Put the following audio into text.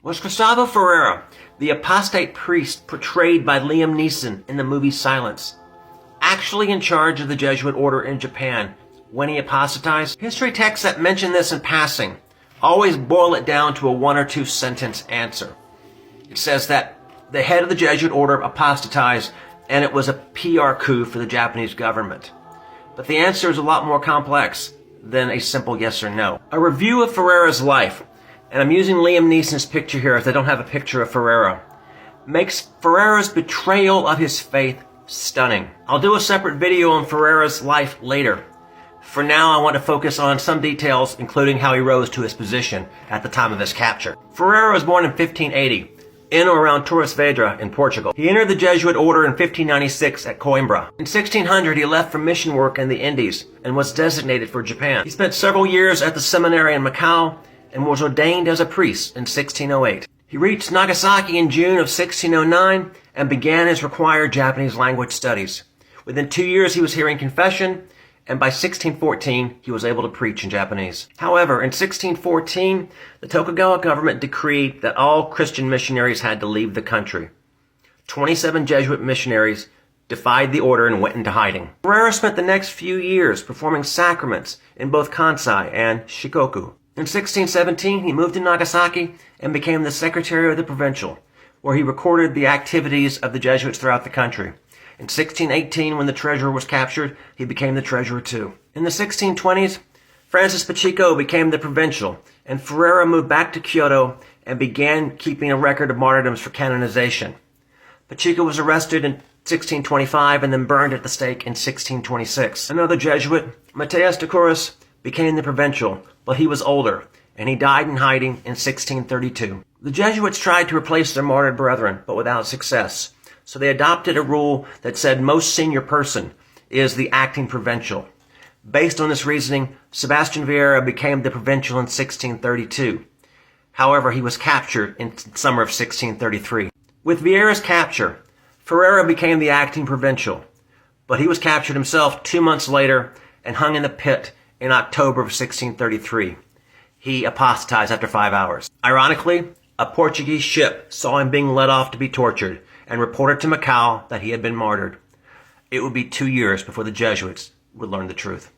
Was Christovao Ferreira, the apostate priest portrayed by Liam Neeson in the movie Silence, actually in charge of the Jesuit order in Japan when he apostatized? History texts that mention this in passing always boil it down to a 1 or 2 sentence answer. It says that the head of the Jesuit order apostatized and it was a PR coup for the Japanese government. But the answer is a lot more complex than a simple yes or no. A review of Ferreira's life, and I'm using Liam Neeson's picture here as I don't have a picture of Ferreira, makes Ferreira's betrayal of his faith stunning. I'll do a separate video on Ferreira's life later. For now, I want to focus on some details, including how he rose to his position at the time of his capture. Ferreira was born in 1580, in or around Torres Vedras in Portugal. He entered the Jesuit order in 1596 at Coimbra. In 1600, he left for mission work in the Indies and was designated for Japan. He spent several years at the seminary in Macau and was ordained as a priest in 1608. He reached Nagasaki in June of 1609 and began his required Japanese language studies. Within 2 years, he was hearing confession, and by 1614, he was able to preach in Japanese. However, in 1614, the Tokugawa government decreed that all Christian missionaries had to leave the country. 27 Jesuit missionaries defied the order and went into hiding. Ferreira spent the next few years performing sacraments in both Kansai and Shikoku. In 1617, he moved to Nagasaki and became the secretary of the provincial, where he recorded the activities of the Jesuits throughout the country. In 1618, when the treasurer was captured, he became the treasurer too. In the 1620s, Francis Pacheco became the provincial, and Ferreira moved back to Kyoto and began keeping a record of martyrdoms for canonization. Pacheco was arrested in 1625 and then burned at the stake in 1626. Another Jesuit, Mateus de Corus, became the provincial, but he was older, and he died in hiding in 1632. The Jesuits tried to replace their martyred brethren, but without success. So they adopted a rule that said most senior person is the acting provincial. Based on this reasoning, Sebastian Vieira became the provincial in 1632. However, he was captured in summer of 1633. With Vieira's capture, Ferreira became the acting provincial, but he was captured himself 2 months later and hung in the pit in October of 1633. He apostatized after 5 hours. Ironically, a Portuguese ship saw him being led off to be tortured and reported to Macau that he had been martyred. It would be 2 years before the Jesuits would learn the truth.